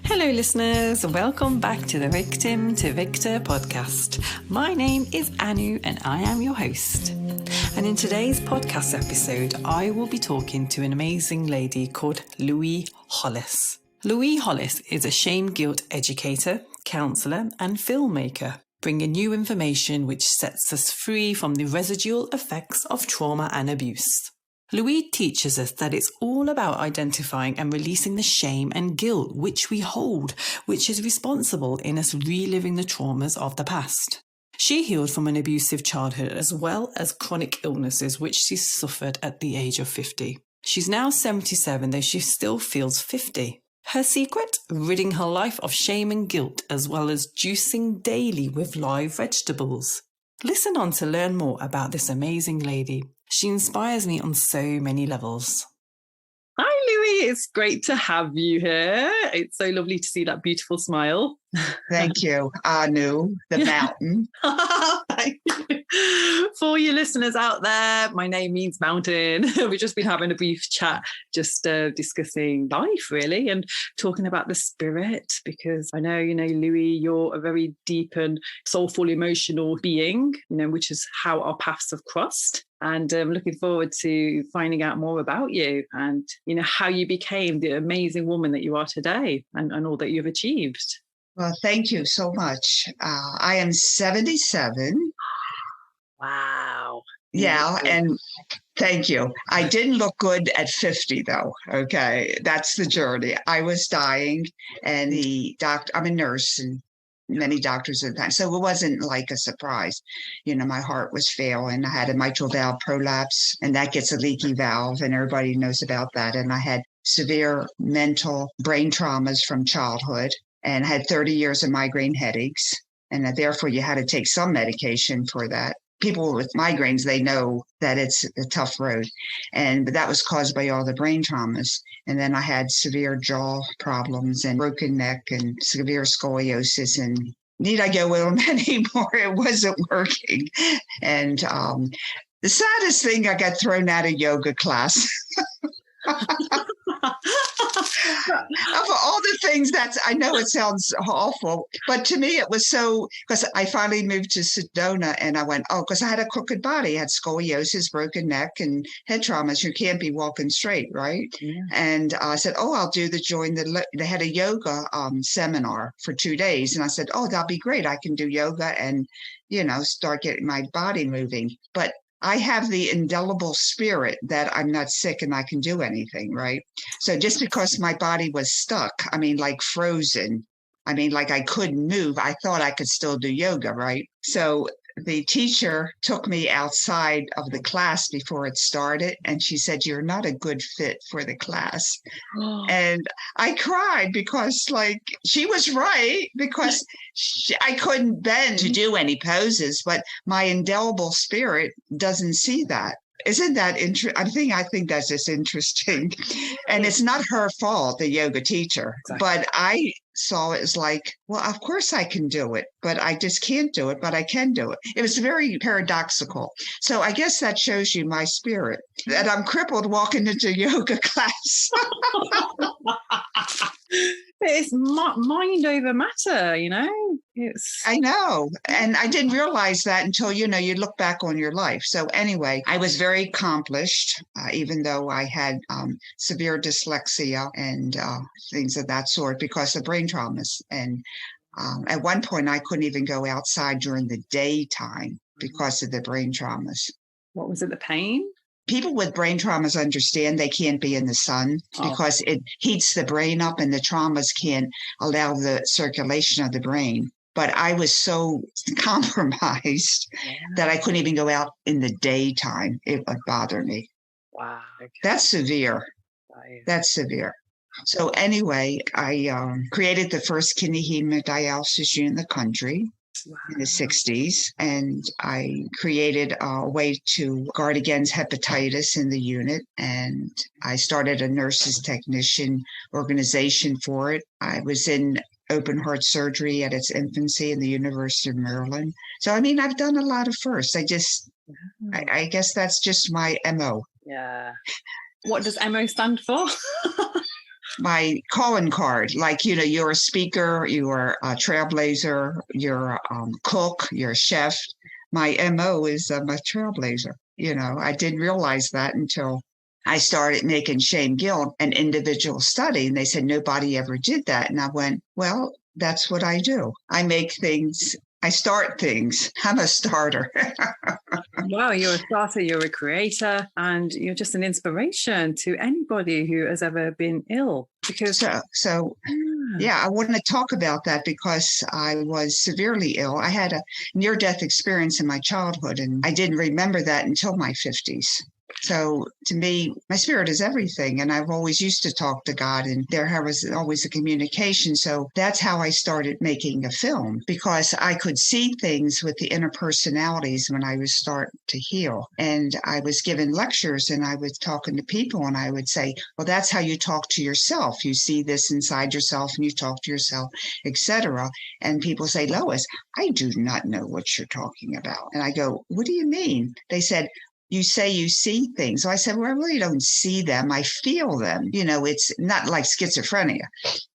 Hello listeners, welcome back to the Victim to Victor podcast. My name is Anu and I am your host. And in today's podcast episode, I will be talking to an amazing lady called Louise Hollis. Louise Hollis is a shame guilt educator, counsellor and filmmaker, bringing new information which sets us free from the residual effects of trauma and abuse. Louise teaches us that it's all about identifying and releasing the shame and guilt which we hold, which is responsible in us reliving the traumas of the past. She healed from an abusive childhood as well as chronic illnesses which she suffered at the age of 50. She's now 77, though she still feels 50. Her secret? Ridding her life of shame and guilt, as well as juicing daily with live vegetables. Listen on to learn more about this amazing lady. She inspires me on so many levels. Hi, Louise. It's great to have you here. It's so lovely to see that beautiful smile. Thank you, Anu, the mountain. Thank you. For your listeners out there, my name means mountain. We've just been having a brief chat, just discussing life, really, and talking about the spirit, because I know, Louise, you're a very deep and soulful, emotional being, which is how our paths have crossed. And I'm looking forward to finding out more about you and, how you became the amazing woman that you are today and all that you've achieved. Well, thank you so much. I am 77. Wow. Yeah, and thank you. I didn't look good at 50, though. Okay, that's the journey. I was dying, and I'm a nurse, and many doctors at the time, so it wasn't like a surprise. My heart was failing. I had a mitral valve prolapse, and that gets a leaky valve, and everybody knows about that. And I had severe mental brain traumas from childhood, and had 30 years of migraine headaches, and therefore you had to take some medication for that. People with migraines, they know that it's a tough road, but that was caused by all the brain traumas. And then I had severe jaw problems and broken neck and severe scoliosis, and need I go with them anymore? It wasn't working. And the saddest thing, I got thrown out of yoga class. Of all the things I know it sounds awful, but to me it was so, because I finally moved to Sedona and I went, because I had a crooked body, I had scoliosis, broken neck and head traumas. You can't be walking straight, right? Yeah. And I said, I'll they had a yoga seminar for 2 days. And I said, that'll be great. I can do yoga and, start getting my body moving. But I have the indelible spirit that I'm not sick and I can do anything, right? So just because my body was stuck, like frozen, like I couldn't move, I thought I could still do yoga, right? So the teacher took me outside of the class before it started, and she said, "You're not a good fit for the class." Oh. And I cried because, she was right, because I couldn't bend to do any poses, but my indelible spirit doesn't see that. Isn't that interesting? I think that's just interesting. And it's not her fault, the yoga teacher. Exactly. But I saw it as of course I can do it, but I just can't do it, but I can do it. It was very paradoxical. So I guess that shows you my spirit, that I'm crippled walking into yoga class. It's mind over matter, I know. And I didn't realize that until, you look back on your life. So anyway, I was very accomplished, even though I had severe dyslexia and things of that sort because of brain traumas. And at one point, I couldn't even go outside during the daytime because of the brain traumas. What was it, the pain? People with brain traumas understand they can't be in the sun because it heats the brain up and the traumas can't allow the circulation of the brain. But I was so compromised that I couldn't even go out in the daytime. It would bother me. Wow. Okay. That's severe. That's severe. So anyway, I created the first kidney hemodialysis unit in the country. Wow. In the 60s, and I created a way to guard against hepatitis in the unit, and I started a nurses technician organization for it. I was in open heart surgery at its infancy in the University of Maryland. So, I've done a lot of firsts. I just I guess that's just my MO. Yeah. What does MO stand for? My calling card, like, you're a speaker, you're a trailblazer, you're a cook, you're a chef. My MO is I'm a trailblazer. I didn't realize that until I started making Shame Guilt an individual study. And they said nobody ever did that. And I went, well, that's what I do. I make things. I start things. I'm a starter. Wow, you're a starter, you're a creator, and you're just an inspiration to anybody who has ever been ill. Because yeah, I want to talk about that because I was severely ill. I had a near-death experience in my childhood, and I didn't remember that until my 50s. So to me, my spirit is everything. And I've always used to talk to God, and there was always a communication. So that's how I started making a film, because I could see things with the inner personalities when I was starting to heal. And I was given lectures and I was talking to people and I would say, well, that's how you talk to yourself. You see this inside yourself and you talk to yourself, etc. And people say, Lois, I do not know what you're talking about. And I go, what do you mean? They said, you say you see things. So I said, well, I really don't see them. I feel them. It's not like schizophrenia.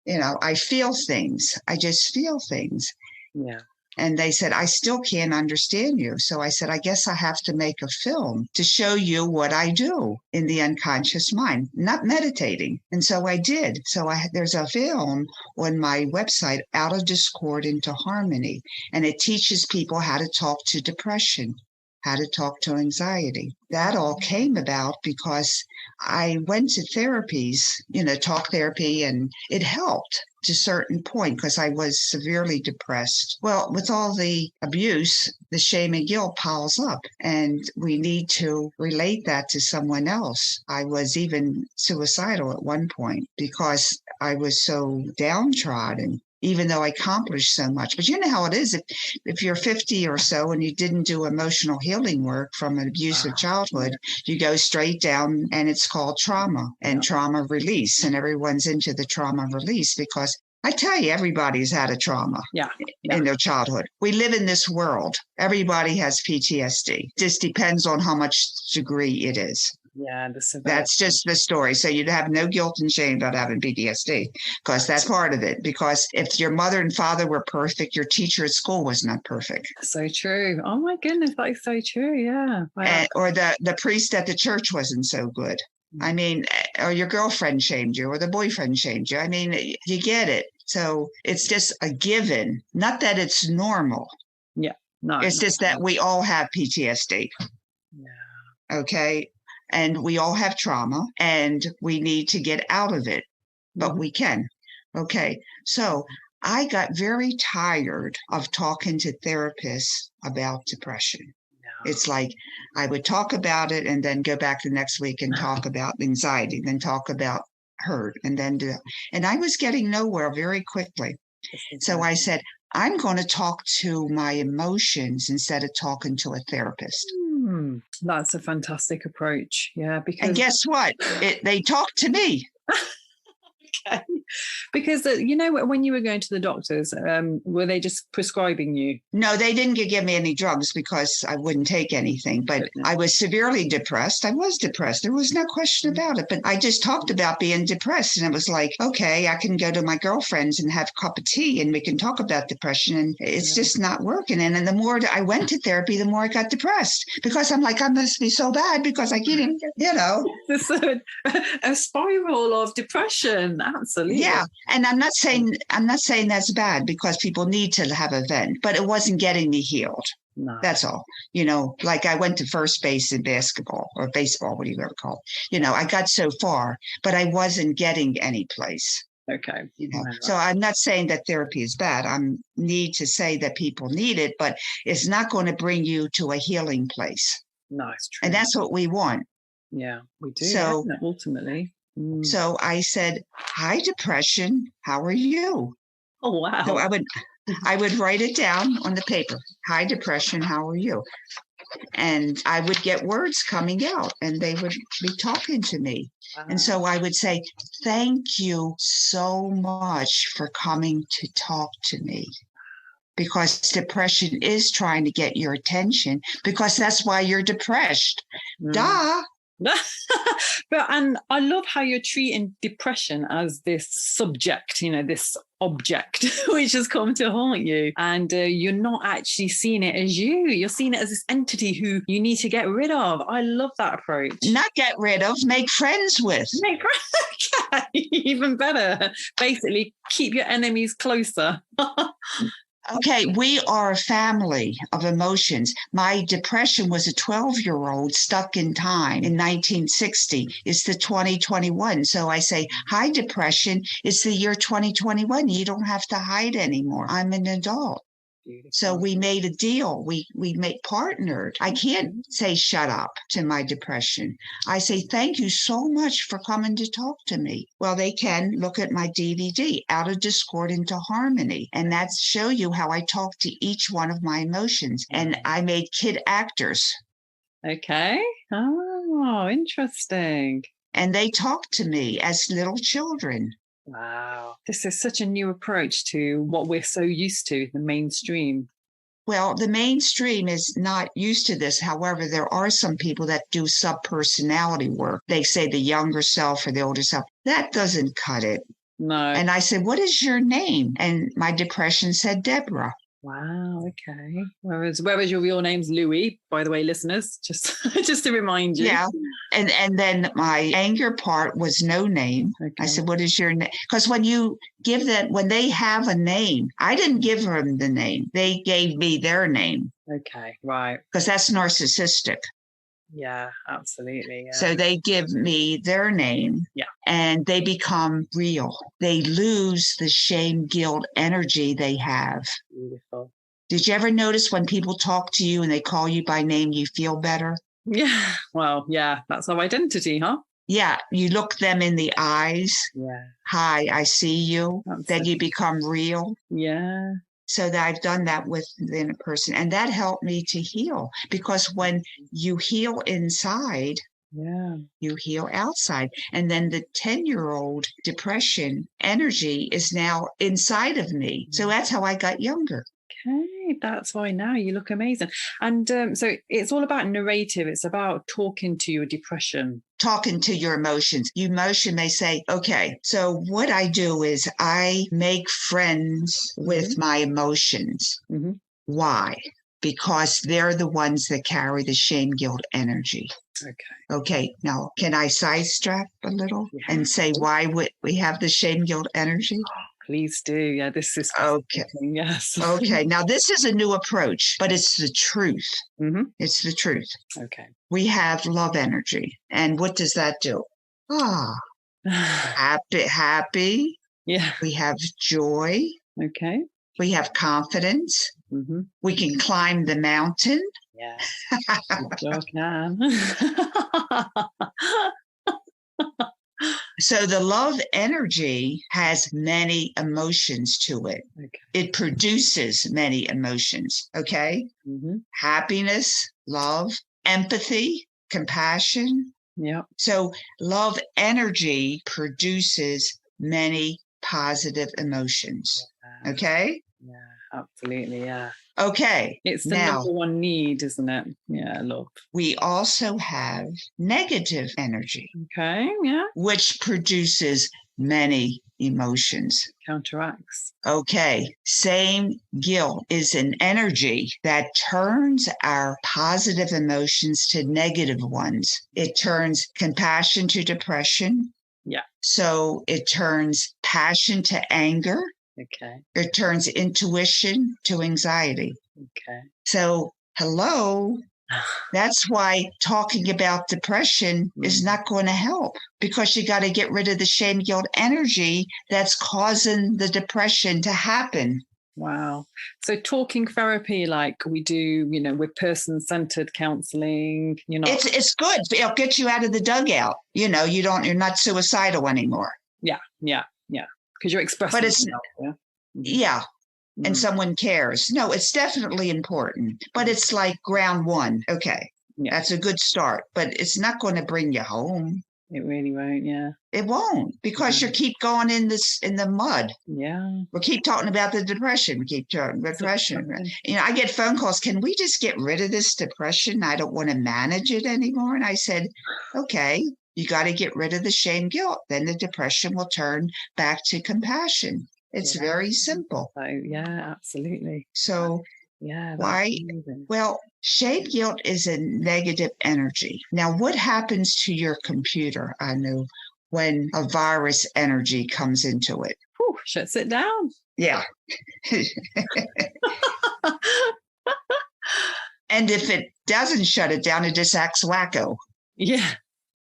I feel things. I just feel things. Yeah. And they said, I still can't understand you. So I said, I guess I have to make a film to show you what I do in the unconscious mind, not meditating. And so I did. So there's a film on my website, Out of Discord into Harmony, and it teaches people how to talk to depression, how to talk to anxiety. That all came about because I went to therapies, talk therapy, and it helped to a certain point because I was severely depressed. Well, with all the abuse, the shame and guilt piles up, and we need to relate that to someone else. I was even suicidal at one point because I was so downtrodden, even though I accomplished so much. But you know how it is. If you're 50 or so and you didn't do emotional healing work from an abusive childhood, you go straight down, and it's called trauma and trauma release. And everyone's into the trauma release because I tell you, everybody's had a trauma in their childhood. We live in this world. Everybody has PTSD. Just depends on how much degree it is. Yeah, that's just the story. So you'd have no guilt and shame about having PTSD because that's part of it. Because if your mother and father were perfect, your teacher at school was not perfect. So true. Oh my goodness, that is so true. Yeah. Or the priest at the church wasn't so good. I mean, or your girlfriend shamed you or the boyfriend shamed you. I mean, you get it. So it's just a given, not that it's normal. Yeah. No. It's just that we all have PTSD. Yeah. Okay. And we all have trauma and we need to get out of it, but we can. Okay. So I got very tired of talking to therapists about depression. No. It's like I would talk about it and then go back the next week and talk about anxiety, then talk about hurt, and then and I was getting nowhere very quickly. So I said, I'm going to talk to my emotions instead of talking to a therapist. That's a fantastic approach. Yeah, because and guess what? They talk to me. Okay. Because, when you were going to the doctors, were they just prescribing you? No, they didn't give me any drugs because I wouldn't take anything. But I was severely depressed. I was depressed. There was no question about it. But I just talked about being depressed. And it was like, okay, I can go to my girlfriends and have a cup of tea and we can talk about depression. And it's just not working. And the more I went to therapy, the more I got depressed because I'm like, I must be so bad because I can't, It's a spiral of depression. Absolutely. Yeah. And I'm not saying that's bad because people need to have a vent, but it wasn't getting me healed. No. That's all. Like I went to first base in basketball or baseball, what do you ever call it? I got so far, but I wasn't getting any place. Okay. So I'm not saying that therapy is bad. I need to say that people need it, but it's not going to bring you to a healing place. No, it's true. And that's what we want. Yeah, we do. So ultimately. So I said, hi, depression. How are you? Oh, wow. So I would write it down on the paper. Hi, depression. How are you? And I would get words coming out and they would be talking to me. Wow. And so I would say, thank you so much for coming to talk to me. because depression is trying to get your attention, because that's why you're depressed. Duh. And I love how you're treating depression as this subject, this object which has come to haunt you, and you're not actually seeing it as you're seeing it as this entity who you need to get rid of. I love that approach. Not get rid of, make friends with. Even better. Basically, keep your enemies closer. Okay, we are a family of emotions. My depression was a 12-year-old stuck in time in 1960. It's the 2021. So I say, hi, depression. It's the year 2021. You don't have to hide anymore. I'm an adult. Beautiful. So we made a deal. We partnered. I can't say shut up to my depression. I say, thank you so much for coming to talk to me. Well, they can look at my DVD, Out of Discord into Harmony. And that show you how I talk to each one of my emotions. And I made kid actors. Okay. Oh, interesting. And they talk to me as little children. Wow. This is such a new approach to what we're so used to, the mainstream. Well, the mainstream is not used to this. However, there are some people that do sub-personality work. They say the younger self or the older self. That doesn't cut it. No. And I said, what is your name? And my depression said, Deborah. Wow. Okay. Whereas your real name's Louis, by the way, listeners, just to remind you. Yeah. And then my anger part was no name. Okay. I said, what is your name? Because when you give that, when they have a name, I didn't give them the name. They gave me their name. Okay. Right. Because that's narcissistic. Yeah, absolutely. Yeah. So they give me their name. Yeah. And they become real. They lose the shame, guilt, energy they have. Beautiful. Did you ever notice when people talk to you and they call you by name, you feel better? Yeah. Well, yeah, that's our identity, huh? Yeah. You look them in the eyes. Yeah. Hi, I see you. Absolutely. Then you become real. Yeah. So that I've done that within a person. And that helped me to heal, because when you heal inside, you heal outside. And then the 10-year-old depression energy is now inside of me. So that's how I got younger. Okay, that's why now you look amazing. And so it's all about narrative. It's about talking to your depression. Talking to your emotions. Your emotion may say, okay, so what I do is I make friends with my emotions. Mm-hmm. Why? Because they're the ones that carry the shame, guilt, energy. Okay. Now, can I sidestep a little and say why would we have the shame, guilt, energy? Please do. Yeah, this is okay. Yes. Okay. Now, this is a new approach, but it's the truth. Mm-hmm. It's the truth. Okay. We have love energy. And what does that do? Happy. Yeah. We have joy. Okay. We have confidence. Mm-hmm. We can climb the mountain. Yeah. Sure can. So the love energy has many emotions to it. Okay. It produces many emotions. Okay. Mm-hmm. Happiness, love, empathy, compassion. Yeah. So love energy produces many positive emotions. Yeah. Okay. Yeah, absolutely. Yeah. Okay. It's the number one need, isn't it? Yeah, love. We also have negative energy. Okay, yeah. Which produces many emotions. Counteracts. Okay. Same guilt is an energy that turns our positive emotions to negative ones. It turns compassion to depression. Yeah. So it turns passion to anger. Okay. It turns intuition to anxiety. Okay. So, hello. That's why talking about depression is not going to help, because you got to get rid of the shame, guilt energy that's causing the depression to happen. Wow. So talking therapy like we do, with person-centered counseling, It's good. It'll get you out of the dugout. You're not suicidal anymore. Yeah. Because you're expressing. But it's, yeah. And someone cares. No, it's definitely important, but it's like ground one. Okay. Yeah. That's a good start, but it's not going to bring you home. It really won't. Yeah. It won't, because you keep going in the mud. Yeah. We keep talking about the depression. We keep talking depression. I get phone calls. Can we just get rid of this depression? I don't want to manage it anymore. And I said, okay, you got to get rid of the shame, guilt. Then the depression will turn back to compassion. It's very simple. So, yeah, absolutely. So yeah, why? Well, shame, guilt is a negative energy. Now, what happens to your computer, Anu, when a virus energy comes into it? Whew, shuts it down. Yeah. And if it doesn't shut it down, it just acts wacko. Yeah.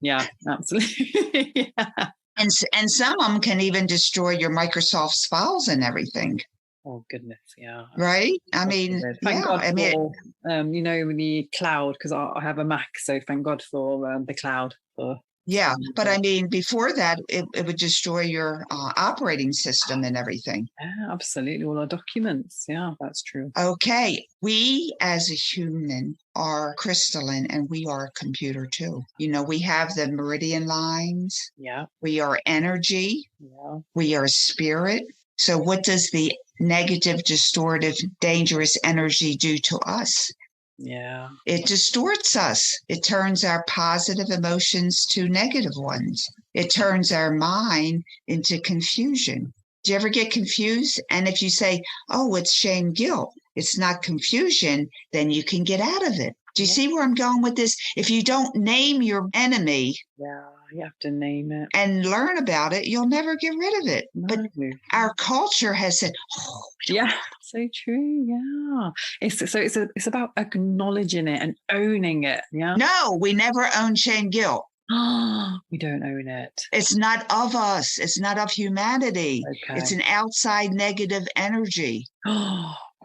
Yeah, absolutely. Yeah. And some of them can even destroy your Microsoft's files and everything. Oh, goodness. Yeah. Right? I mean, thank God for, the cloud, because I have a Mac. So thank God for the cloud. Yeah. But I mean, before that, it would destroy your operating system and everything. Yeah, absolutely. All our documents. Yeah, that's true. Okay. We as a human are crystalline, and we are a computer too. We have the meridian lines. Yeah. We are energy. Yeah. We are spirit. So what does the negative, distortive, dangerous energy do to us? Yeah. It distorts us. It turns our positive emotions to negative ones. It turns our mind into confusion. Do you ever get confused? And if you say, oh, it's shame, guilt, it's not confusion, then you can get out of it. Do you see where I'm going with this? If you don't name your enemy, you have to name it and learn about it, you'll never get rid of it. No. But our culture has said, oh, yeah, so true. Yeah, it's about acknowledging it and owning it. Yeah. No, we never own shame, guilt. We don't own it. It's not of us. It's not of humanity. Okay. It's an outside negative energy.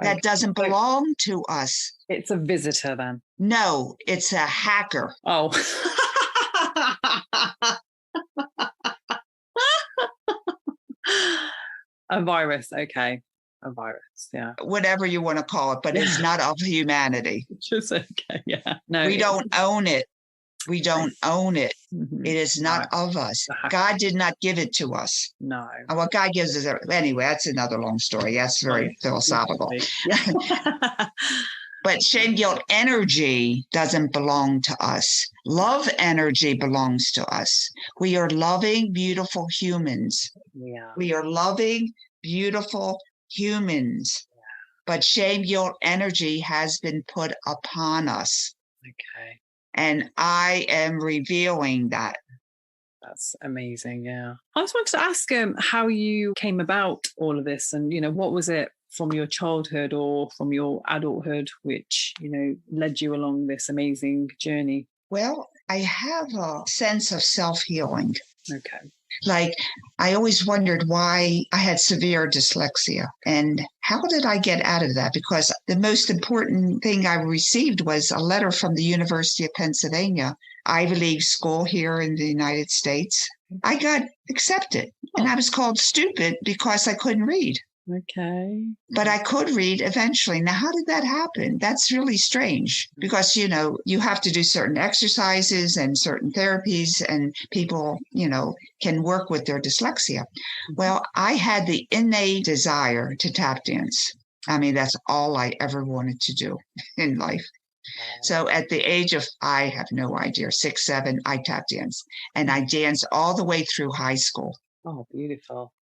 That doesn't belong to us. It's a visitor then? No, it's a hacker. Oh. A virus, okay. A virus, yeah. Whatever you want to call it, but it's not of humanity. Just okay, yeah. No, we don't own it. We don't own it. Mm-hmm. It is not of us. God did not give it to us. No. And what God gives us, anyway, that's another long story. That's very philosophical. Yeah. But shame, guilt energy doesn't belong to us. Love energy belongs to us. We are loving, beautiful humans. Yeah. We are loving, beautiful humans. Yeah. But shame, guilt energy has been put upon us. Okay. And I am revealing that. That's amazing. Yeah. I just wanted to ask how you came about all of this, and, what was it from your childhood or from your adulthood which, led you along this amazing journey? Well, I have a sense of self-healing. Okay. Like, I always wondered why I had severe dyslexia and how did I get out of that? Because the most important thing I received was a letter from the University of Pennsylvania, Ivy League school here in the United States. I got accepted and I was called stupid because I couldn't read. Okay. But I could read eventually. Now, how did that happen? That's really strange because, you have to do certain exercises and certain therapies and people, can work with their dyslexia. Well, I had the innate desire to tap dance. I mean, that's all I ever wanted to do in life. So at the age of, I have no idea, 6, 7, I tap dance. And I danced all the way through high school. Oh, beautiful.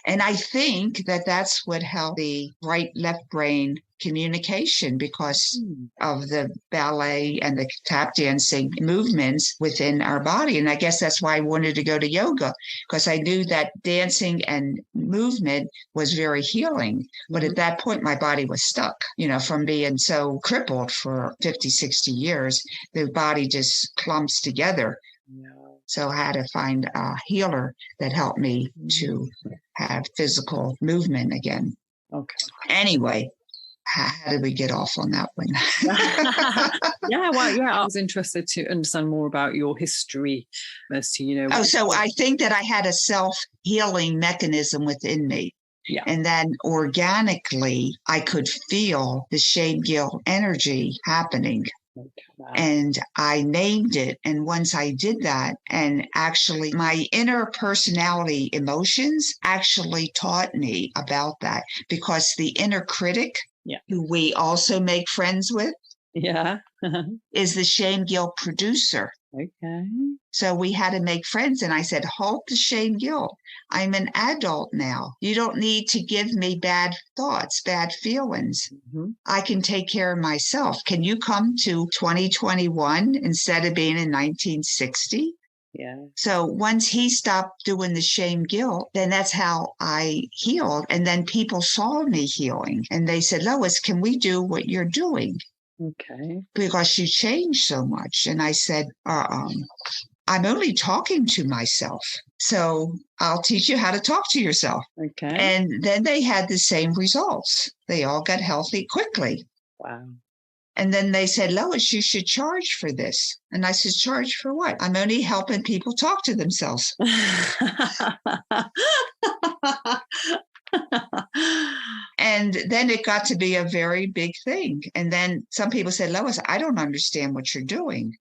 And I think that that's what helped the right-left brain communication because of the ballet and the tap dancing movements within our body. And I guess that's why I wanted to go to yoga, because I knew that dancing and movement was very healing. But at that point, my body was stuck, from being so crippled for 50, 60 years, the body just clumps together. Yeah. So I had to find a healer that helped me to have physical movement again. Okay. Anyway, how did we get off on that one? I was interested to understand more about your history as to, so I think that I had a self-healing mechanism within me. Yeah. And then organically, I could feel the shame, guilt energy happening. Okay. And I named it. And once I did that, and actually my inner personality emotions actually taught me about that, because the inner critic, who we also make friends with, is the shame guilt producer. Okay. So we had to make friends. And I said, halt the shame guilt. I'm an adult now. You don't need to give me bad thoughts, bad feelings. Mm-hmm. I can take care of myself. Can you come to 2021 instead of being in 1960? Yeah. So once he stopped doing the shame guilt, then that's how I healed. And then people saw me healing and they said, Lois, can we do what you're doing? Okay. Because you changed so much. And I said, I'm only talking to myself. So I'll teach you how to talk to yourself. Okay. And then they had the same results. They all got healthy quickly. Wow. And then they said, Lois, you should charge for this. And I said, charge for what? I'm only helping people talk to themselves. And then it got to be a very big thing. And then some people said, Lois, I don't understand what you're doing.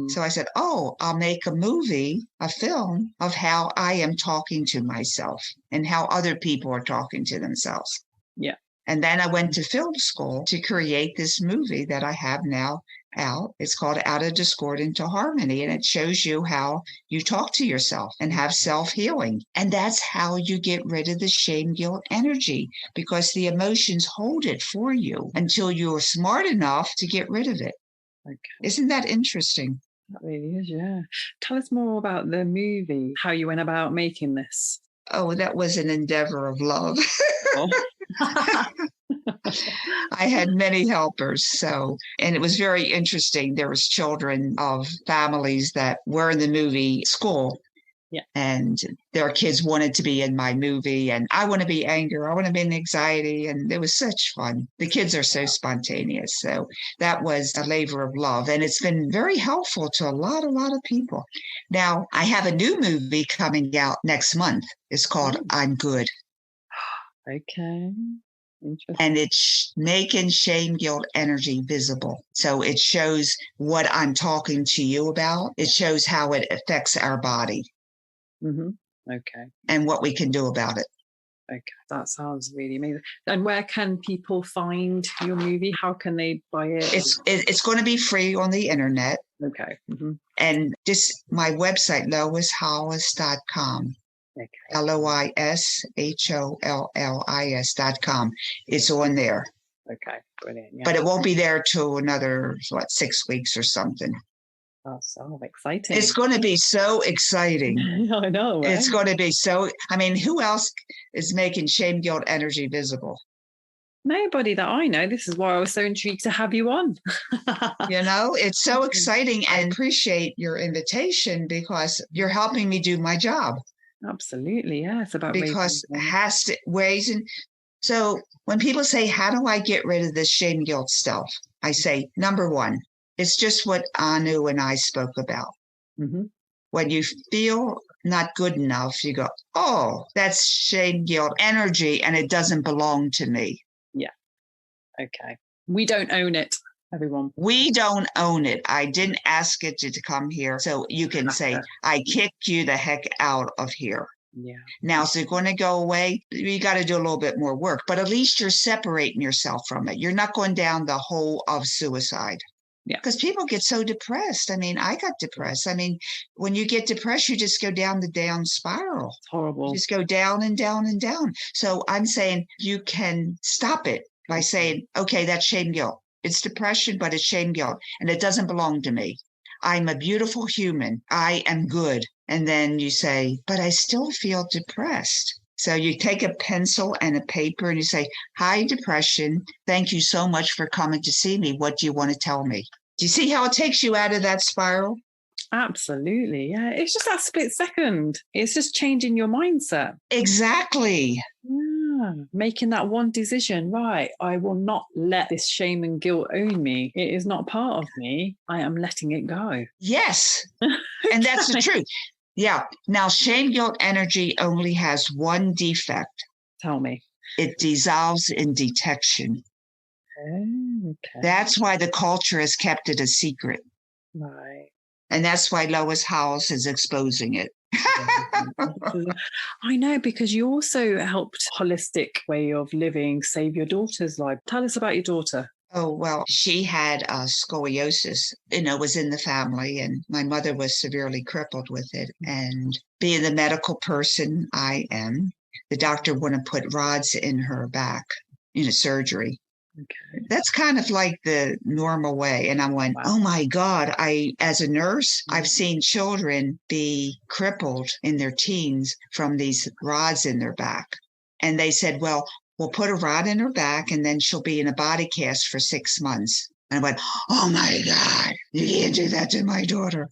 So I said, I'll make a movie, a film of how I am talking to myself and how other people are talking to themselves. Yeah. And then I went to film school to create this movie that I have now out. It's called Out of Discord into Harmony. And it shows you how you talk to yourself and have self-healing. And that's how you get rid of the shame guilt energy, because the emotions hold it for you until you're smart enough to get rid of it. Okay. Isn't that interesting? That really is, yeah. Tell us more about the movie, how you went about making this. Oh, that was an endeavor of love. Oh. I had many helpers, and it was very interesting. There was children of families that were in the movie school. Yeah. And their kids wanted to be in my movie, and I want to be anger. I want to be in anxiety. And it was such fun. The kids are so spontaneous. So that was a labor of love. And it's been very helpful to a lot of people. Now, I have a new movie coming out next month. It's called I'm Good. Okay. Interesting. And it's making shame guilt energy visible. So it shows what I'm talking to you about. It shows how it affects our body. Mm-hmm. Okay. And what we can do about it. Okay. That sounds really amazing. And where can people find your movie? How can they buy it? It's going to be free on the internet. Okay. Mm-hmm. And my website, loishollis.com. Okay. LOISHOLLIS.com. It's on there. Okay, brilliant. Yeah. But it won't be there till another 6 weeks or something. Oh, so exciting. It's going to be so exciting. I know. Right? It's going to be so, who else is making shame guilt energy visible? Nobody that I know. This is why I was so intrigued to have you on. It's so exciting. I appreciate your invitation because you're helping me do my job. Absolutely. Yeah. It's about raising. So when people say, how do I get rid of this shame guilt stuff? I say, number one, it's just what Anu and I spoke about. Mm-hmm. When you feel not good enough, you go, oh, that's shame guilt energy and it doesn't belong to me. Yeah. Okay. We don't own it, everyone. We don't own it. I didn't ask it to come here. So you can say, I kicked you the heck out of here. Yeah. Now, is it going to go away? You got to do a little bit more work, but at least you're separating yourself from it. You're not going down the hole of suicide. Yeah. Because people get so depressed. I got depressed. When you get depressed, you just go down the down spiral. It's horrible. You just go down and down and down. So I'm saying you can stop it by saying, okay, that's shame guilt. It's depression, but it's shame guilt. And it doesn't belong to me. I'm a beautiful human. I am good. And then you say, but I still feel depressed. So you take a pencil and a paper and you say, hi, depression. Thank you so much for coming to see me. What do you want to tell me? Do you see how it takes you out of that spiral? Absolutely. Yeah. It's just that split second. It's just changing your mindset. Exactly. Yeah. Making that one decision, right? I will not let this shame and guilt own me. It is not part of me. I am letting it go. Yes. And that's the truth. Yeah. Now, shame guilt energy only has one defect. Tell me. It dissolves in detection. Oh, okay. That's why the culture has kept it a secret. Right. And that's why Lois Howes is exposing it. I know, because you also helped holistic way of living save your daughter's life. Tell us about your daughter. Oh, well, she had scoliosis, was in the family, and my mother was severely crippled with it. And being the medical person I am, the doctor wouldn't put rods in her back, surgery. Okay. That's kind of like the normal way. And I went, Wow. oh my God, as a nurse, I've seen children be crippled in their teens from these rods in their back. And they said, well, we'll put a rod in her back and then she'll be in a body cast for 6 months. And I went, oh my God, you can't do that to my daughter,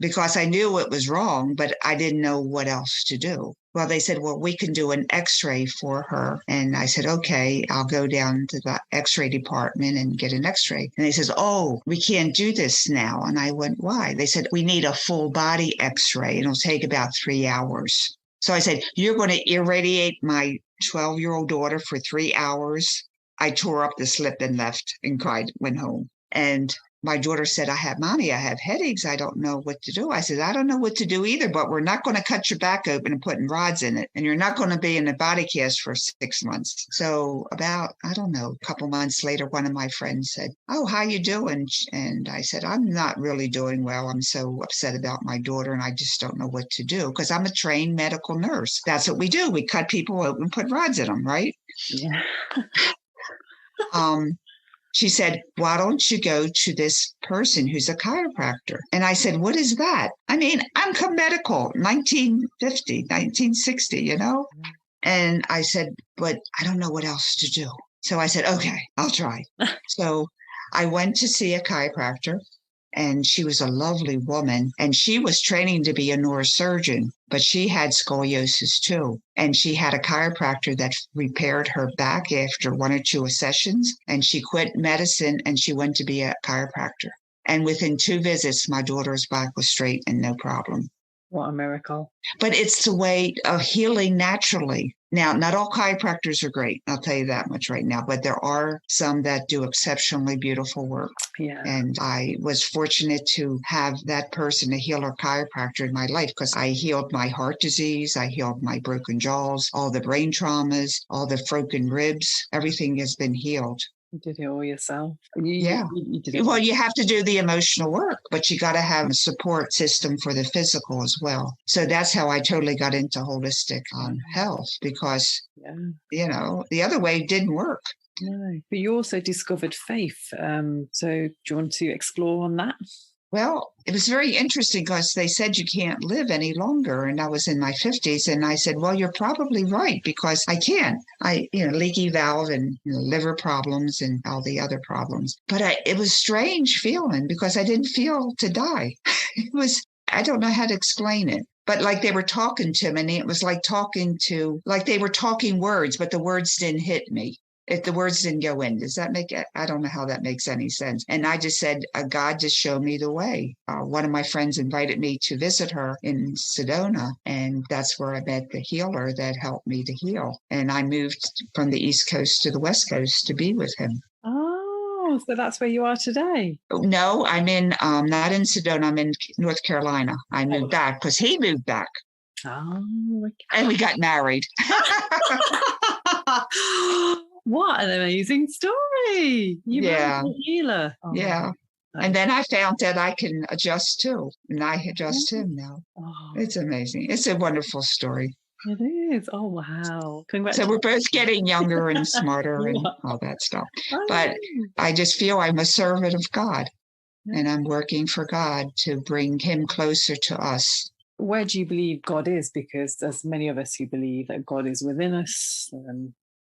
because I knew it was wrong, but I didn't know what else to do. Well, they said, well, we can do an x-ray for her. And I said, okay, I'll go down to the x-ray department and get an x-ray. And they says, oh, we can't do this now. And I went, why? They said, we need a full body x-ray and it'll take about 3 hours. So I said, you're going to irradiate my 12-year-old daughter for 3 hours? I tore up the slip and left and cried, went home. And my daughter said, Mommy, I have headaches. I don't know what to do. I said, I don't know what to do either, but we're not going to cut your back open and put rods in it. And you're not going to be in a body cast for 6 months. So about, I don't know, a couple months later, one of my friends said, oh, how you doing? And I said, I'm not really doing well. I'm so upset about my daughter and I just don't know what to do because I'm a trained medical nurse. That's what we do. We cut people open, put rods in them, right? Yeah. She said, why don't you go to this person who's a chiropractor? And I said, what is that? I mean, I'm medical, 1950, 1960, And I said, but I don't know what else to do. So I said, okay, I'll try. So I went to see a chiropractor. And she was a lovely woman. And she was training to be a neurosurgeon, but she had scoliosis too. And she had a chiropractor that repaired her back after 1 or 2 sessions. And she quit medicine and she went to be a chiropractor. And within 2 visits, my daughter's back was straight and no problem. What a miracle. But it's the way of healing naturally. Now, not all chiropractors are great. I'll tell you that much right now. But there are some that do exceptionally beautiful work. Yeah. And I was fortunate to have that person, a healer chiropractor in my life, because I healed my heart disease. I healed my broken jaws, all the brain traumas, all the broken ribs. Everything has been healed. You did it all yourself. You did it. Well, you have to do the emotional work, but you got to have a support system for the physical as well. So that's how I totally got into holistic health because, the other way didn't work. No, but you also discovered faith. So do you want to explore on that? Well, it was very interesting because they said you can't live any longer. And I was in my 50s. And I said, well, you're probably right because I can't. Leaky valve and liver problems and all the other problems. But it was strange feeling because I didn't feel to die. I don't know how to explain it. But like they were talking to me and it was like they were talking words, but the words didn't hit me. If the words didn't go in, does that make it? I don't know how that makes any sense. And I just said, God just showed me the way. One of my friends invited me to visit her in Sedona, and that's where I met the healer that helped me to heal. And I moved from the East Coast to the West Coast to be with him. Oh, so that's where you are today? No, I'm in, not in Sedona. I'm in North Carolina. I moved back because he moved back. Oh, okay. And we got married. What an amazing story. You married a healer. Oh, yeah. And then I found that I can adjust too. And I adjust him now. Oh. It's amazing. It's a wonderful story. It is. Oh, wow. Congratulations. So we're both getting younger and smarter and all that stuff. But I just feel I'm a servant of God. And I'm working for God to bring him closer to us. Where do you believe God is? Because there's many of us who believe that God is within us.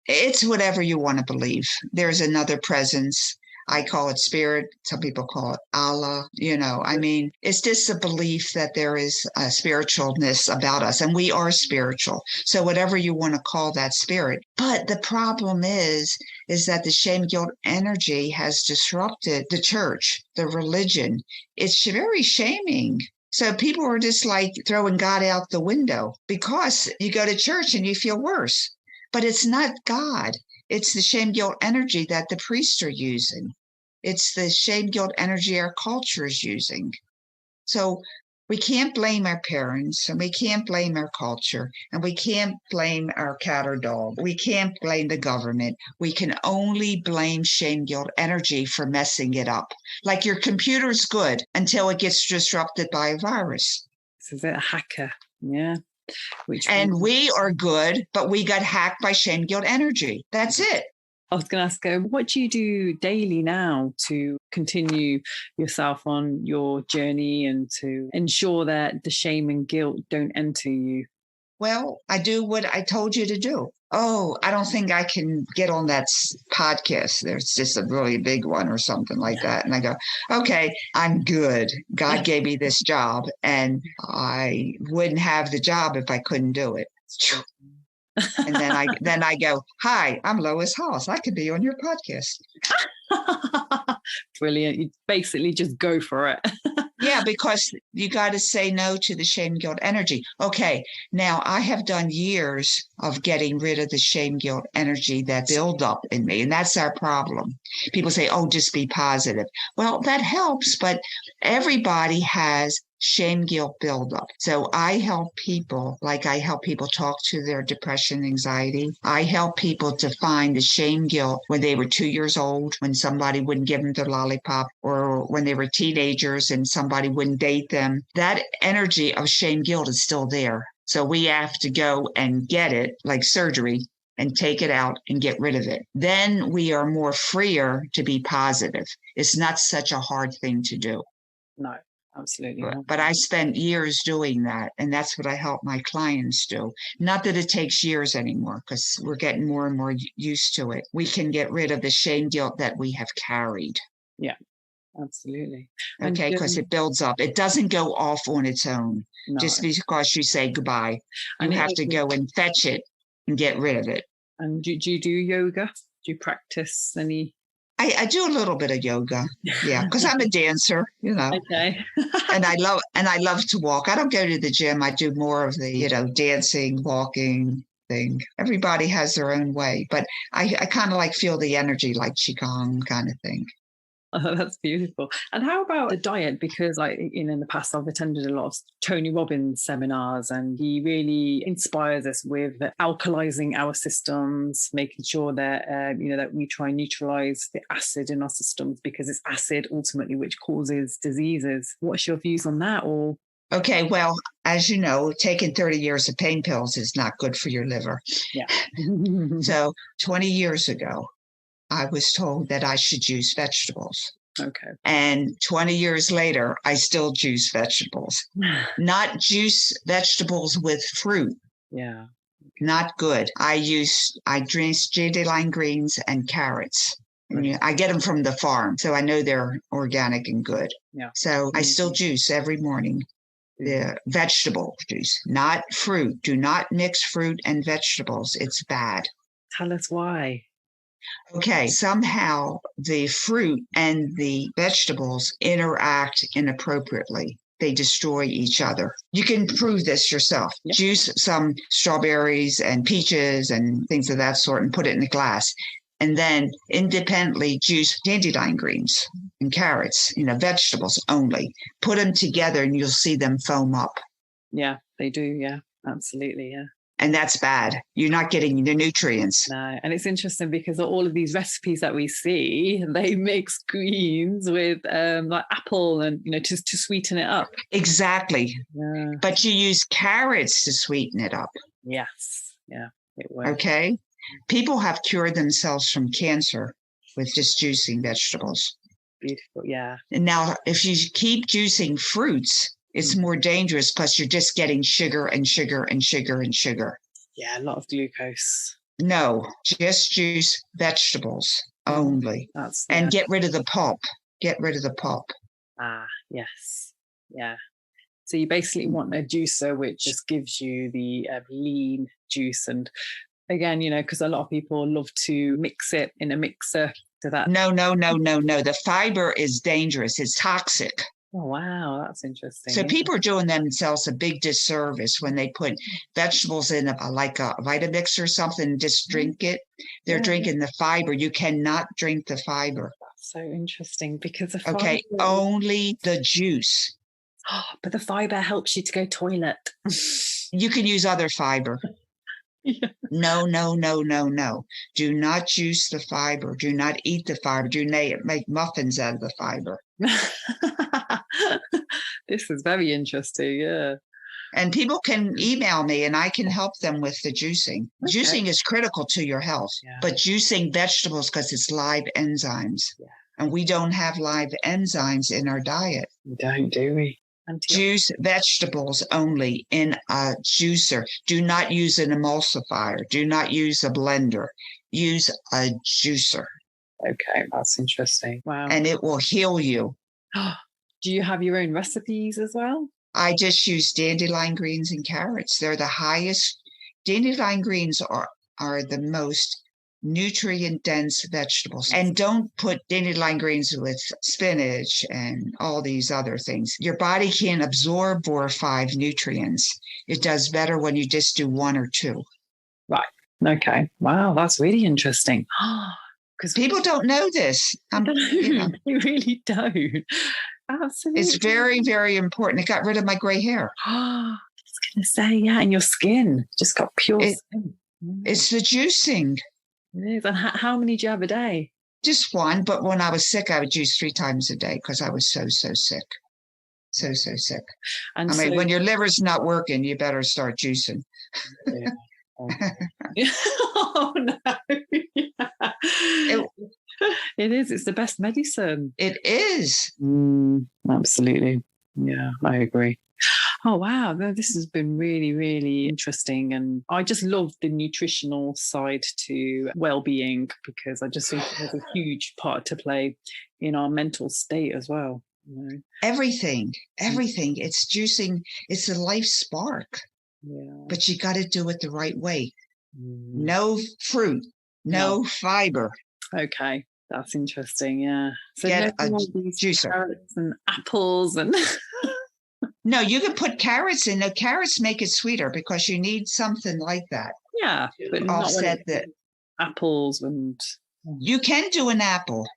It's whatever you want to believe. There's another presence. I call it spirit. Some people call it Allah. It's just a belief that there is a spiritualness about us and we are spiritual. So whatever you want to call that spirit. But the problem is that the shame, guilt energy has disrupted the church, the religion. It's very shaming. So people are just like throwing God out the window because you go to church and you feel worse. But it's not God. It's the shame guilt energy that the priests are using. It's the shame guilt energy our culture is using. So we can't blame our parents, and we can't blame our culture, and we can't blame our cat or dog. We can't blame the government. We can only blame shame guilt energy for messing it up. Like your computer's good until it gets disrupted by a virus. So is it a hacker? Yeah. And we are good, but we got hacked by shame guilt energy. That's it. I was going to ask, what do you do daily now to continue yourself on your journey and to ensure that the shame and guilt don't enter you? Well, I do what I told you to do. Oh, I don't think I can get on that podcast. There's just a really big one or something like that. And I go, okay, I'm good. God gave me this job, and I wouldn't have the job if I couldn't do it. And then I go, hi, I'm Lois House. I could be on your podcast. Brilliant. You basically just go for it. Yeah, because you got to say no to the shame guilt energy. Okay, now I have done years of getting rid of the shame guilt energy that build up in me. And that's our problem. People say, oh, just be positive. Well, that helps, but everybody has shame guilt buildup. So I help people, like I help people talk to their depression, anxiety. I help people to find the shame guilt when they were 2 years old, when somebody wouldn't give them their lollipop, or when they were teenagers and somebody wouldn't date them. That energy of shame guilt is still there. So we have to go and get it, like surgery, and take it out and get rid of it. Then we are more freer to be positive. It's not such a hard thing to do. No. Absolutely. But I spent years doing that. And that's what I help my clients do. Not that it takes years anymore, because we're getting more and more used to it. We can get rid of the shame guilt that we have carried. Yeah, absolutely. Okay, because it builds up. It doesn't go off on its own just because you say goodbye. You have to go and fetch it and get rid of it. And do you do yoga? Do you practice any? I do a little bit of yoga, yeah, because I'm a dancer, Okay. and I love to walk. I don't go to the gym. I do more of the, dancing, walking thing. Everybody has their own way, but I kind of like feel the energy, like Qigong kind of thing. Oh, that's beautiful. And how about the diet? Because in the past, I've attended a lot of Tony Robbins seminars, and he really inspires us with alkalizing our systems, making sure that, that we try and neutralize the acid in our systems, because it's acid ultimately which causes diseases. What's your views on that? Or Okay, well, as you know, taking 30 years of pain pills is not good for your liver. Yeah. So 20 years ago, I was told that I should juice vegetables. Okay. And 20 years later, I still juice vegetables. Not juice vegetables with fruit. Yeah. Not good. I drink dandelion greens and carrots. Right. I get them from the farm, so I know they're organic and good. Yeah. So I still juice every morning. The vegetable juice, not fruit. Do not mix fruit and vegetables. It's bad. Tell us why. Okay, somehow the fruit and the vegetables interact inappropriately. They destroy each other. You can prove this yourself. Yep. Juice some strawberries and peaches and things of that sort and put it in a glass. And then independently juice dandelion greens and carrots, vegetables only. Put them together and you'll see them foam up. Yeah, they do. Yeah, absolutely. Yeah. And that's bad. You're not getting the nutrients. No. And it's interesting because all of these recipes that we see, they mix greens with like apple and, to sweeten it up. Exactly. Yeah. But you use carrots to sweeten it up. Yes. Yeah, it works. Okay. People have cured themselves from cancer with just juicing vegetables. Beautiful. Yeah. And now, if you keep juicing fruits, it's more dangerous because you're just getting sugar and sugar and sugar and sugar. Yeah, a lot of glucose. No, just juice vegetables only. And get rid of the pulp. Get rid of the pulp. Ah, yes. Yeah. So you basically want a juicer which just gives you the lean juice. And again, because a lot of people love to mix it in a mixer. To that. No. The fiber is dangerous. It's toxic. Oh, wow. That's interesting. So Yeah. people are doing themselves a big disservice when they put vegetables in like a Vitamix or something, just drink it. They're Yeah. drinking the fiber. You cannot drink the fiber. That's so interesting because the fiber. Okay, only the juice. But the fiber helps you to go toilet. You can use other fiber. Yeah. No, no, no, no, no. Do not juice the fiber. Do not eat the fiber. Do not make muffins out of the fiber. This is very interesting. Yeah. And people can email me and I can help them with the juicing. Okay. Juicing is critical to your health, but juicing vegetables because it's live enzymes. Yeah. And we don't have live enzymes in our diet. We don't, do we? Juice vegetables only in a juicer. Do not use an emulsifier. Do not use a blender. Use a juicer. Okay, that's interesting. Wow. And it will heal you. Do you have your own recipes as well? I just use dandelion greens and carrots. They're the highest. Dandelion greens are the most nutrient-dense vegetables. And don't put dandelion greens with spinach and all these other things. Your body can't absorb 4 or 5 nutrients. It does better when you just do 1 or 2. Right. Okay. Wow, that's really interesting. Because people don't know this. They really don't. Absolutely. It's very, very important. It got rid of my gray hair. I was going to say, yeah, and your skin just got pure skin. It's the juicing. It is. And how many do you have a day? Just 1, but when I was sick, I would juice 3 times a day because I was so sick. So sick. And I mean, when your liver's not working, you better start juicing. Yeah. Oh, no. It is. It's the best medicine. It is. Absolutely. Yeah, I agree. Oh, wow. This has been really, really interesting. And I just love the nutritional side to well-being because I just think it has a huge part to play in our mental state as well. Everything. It's juicing. It's a life spark. Yeah. But you got to do it the right way. No fruit, no fiber. Okay. That's interesting. Yeah. So get a juicer. Carrots and apples and... No, you can put carrots in. No, carrots make it sweeter because you need something like that. Yeah, but offset that. Apples and you can do an apple.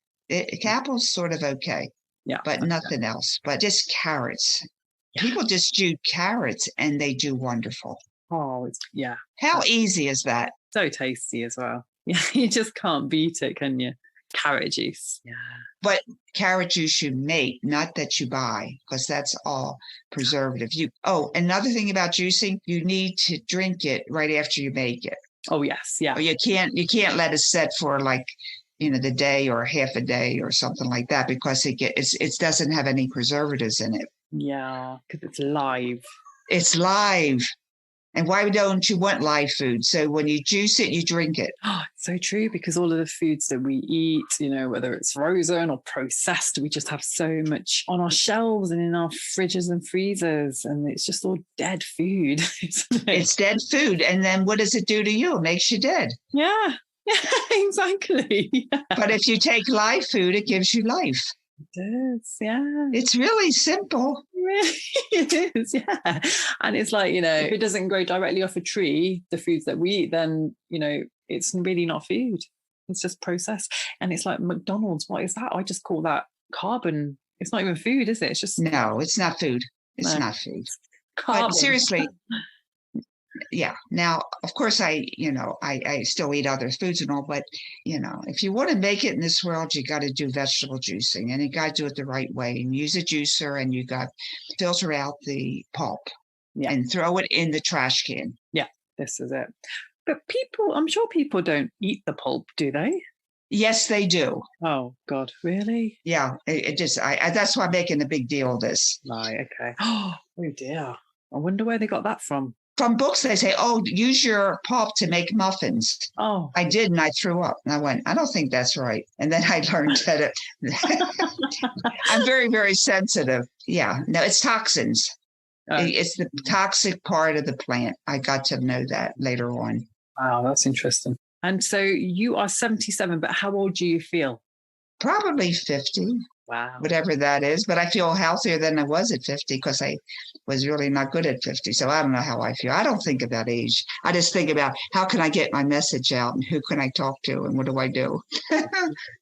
Apple's sort of okay. Yeah, but nothing else. But just carrots. Yeah. People just do carrots and they do wonderful. Oh, yeah. How easy is that? So tasty as well. Yeah, you just can't beat it, can you? Carrot juice. Yeah. But carrot juice you make, not that you buy, because that's all preservative. Another thing about juicing, you need to drink it right after you make it. Oh, yes. Yeah. Or you can't let it set for the day or half a day or something like that because it doesn't have any preservatives in it. Yeah, because it's live. It's live. And why don't you want live food? So when you juice it, you drink it. Oh, it's so true, because all of the foods that we eat, whether it's frozen or processed, we just have so much on our shelves and in our fridges and freezers, and it's just all dead food. It's dead food. And then what does it do to you? It makes you dead. Yeah, exactly. Yeah. But if you take live food, it gives you life. It does, yeah. It's really simple. It is, yeah. And it's like, if it doesn't grow directly off a tree, the foods that we eat, then, it's really not food. It's just processed. And it's like McDonald's. What is that? I just call that carbon. It's not even food, is it? It's just... No, it's not food. It's not food. Carbon. But seriously... Yeah. Now, of course, I still eat other foods and all, but, if you want to make it in this world, you got to do vegetable juicing and you got to do it the right way and use a juicer and you got to filter out the pulp and throw it in the trash can. Yeah, this is it. But I'm sure people don't eat the pulp, do they? Yes, they do. Oh, God, really? Yeah. That's why I'm making a big deal of this. Right. Okay. Oh, dear. I wonder where they got that from. From books, they say, use your pulp to make muffins. Oh. I did, and I threw up. And I went, I don't think that's right. And then I learned that I'm very, very sensitive. Yeah. No, it's toxins. It's the toxic part of the plant. I got to know that later on. Wow, that's interesting. And so you are 77, but how old do you feel? Probably 50. Wow. Whatever that is. But I feel healthier than I was at 50 because I was really not good at 50. So I don't know how I feel. I don't think about age. I just think about how can I get my message out and who can I talk to and what do I do?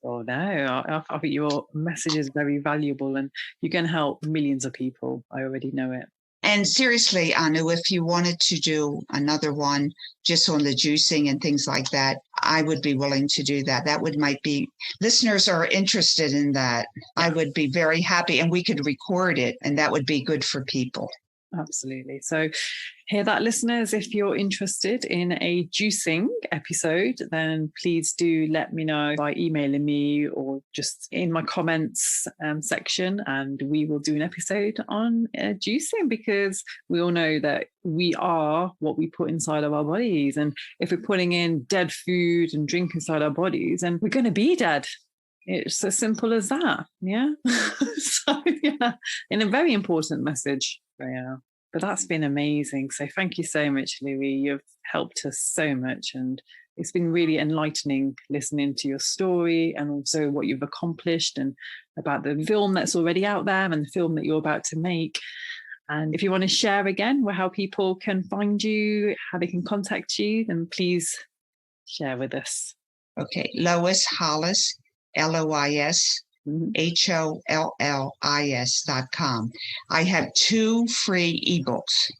Oh, no, I think your message is very valuable and you can help millions of people. I already know it. And seriously, Anu, if you wanted to do another one just on the juicing and things like that, I would be willing to do that. That might be, listeners are interested in that. I would be very happy, and we could record it, and that would be good for people. Absolutely. So hear that, listeners. If you're interested in a juicing episode, then please do let me know by emailing me or just in my comments section, and we will do an episode on juicing, because we all know that we are what we put inside of our bodies. And if we're putting in dead food and drink inside our bodies, then we're going to be dead. It's as simple as that. Yeah. So, yeah, and a very important message. Yeah. But that's been amazing. So thank you so much, Louis. You've helped us so much. And it's been really enlightening listening to your story and also what you've accomplished and about the film that's already out there and the film that you're about to make. And if you want to share again how people can find you, how they can contact you, then please share with us. Okay. Lois Hollis, LoisHollis.com. I have 2 free ebooks.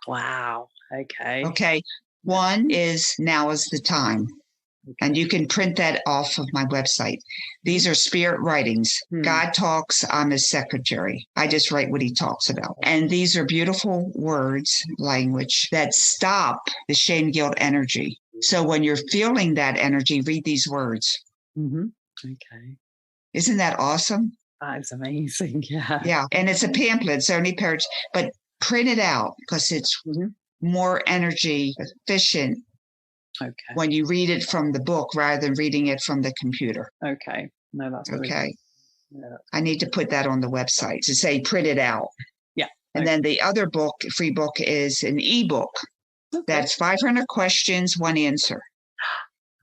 Wow. Okay. Okay. One is Now is the Time. Okay. And you can print that off of my website. These are spirit writings. God talks, I'm his secretary. I just write what he talks about. And these are beautiful words, language that stop the shame, guilt energy. So when you're feeling that energy, read these words. Mm-hmm. Okay. Isn't that awesome? That is amazing. Yeah. Yeah. And it's a pamphlet. It's only pages, but print it out because it's more energy efficient. Okay. When you read it from the book rather than reading it from the computer. Okay. No, that's okay. Yeah. I need to put that on the website to say print it out. Yeah. And then the other book, free book, is an ebook. Okay. That's 500 questions, 1 answer.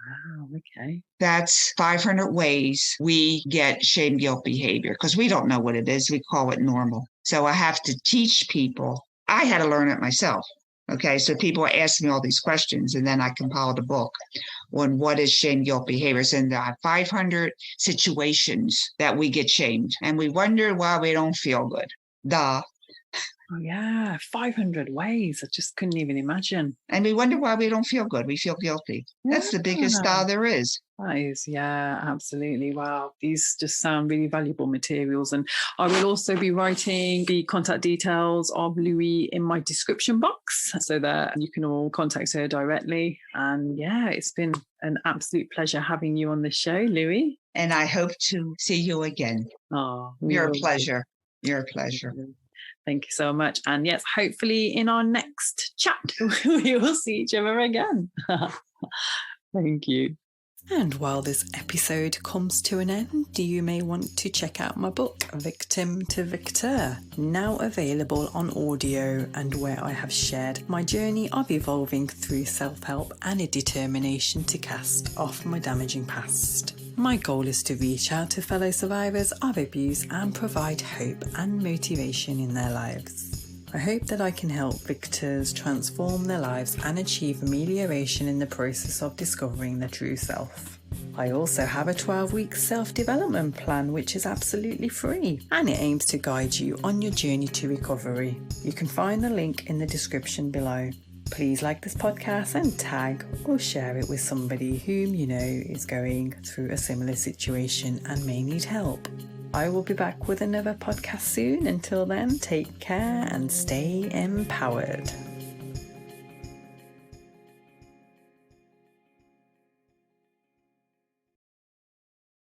Wow, okay. That's 500 ways we get shame, guilt behavior because we don't know what it is. We call it normal. So I have to teach people. I had to learn it myself. Okay, so people ask me all these questions, and then I compiled a book on what is shame, guilt behaviors. And there are 500 situations that we get shamed, and we wonder why we don't feel good. Oh, yeah, 500 ways. I just couldn't even imagine. And we wonder why we don't feel good. We feel guilty. Yeah. That's the biggest there is. That is, yeah, absolutely. Wow. These just sound really valuable materials. And I will also be writing the contact details of Louis in my description box so that you can all contact her directly. And yeah, it's been an absolute pleasure having you on the show, Louis. And I hope to see you again. Oh, you're a pleasure. You're a pleasure. Thank you so much. And yes, hopefully in our next chat, we will see each other again. Thank you. And while this episode comes to an end, you may want to check out my book, Victim to Victor, now available on audio, and where I have shared my journey of evolving through self-help and a determination to cast off my damaging past. My goal is to reach out to fellow survivors of abuse and provide hope and motivation in their lives. I hope that I can help victors transform their lives and achieve amelioration in the process of discovering their true self. I also have a 12-week self-development plan which is absolutely free, and it aims to guide you on your journey to recovery. You can find the link in the description below. Please like this podcast and tag or share it with somebody whom you know is going through a similar situation and may need help. I will be back with another podcast soon. Until then, take care and stay empowered.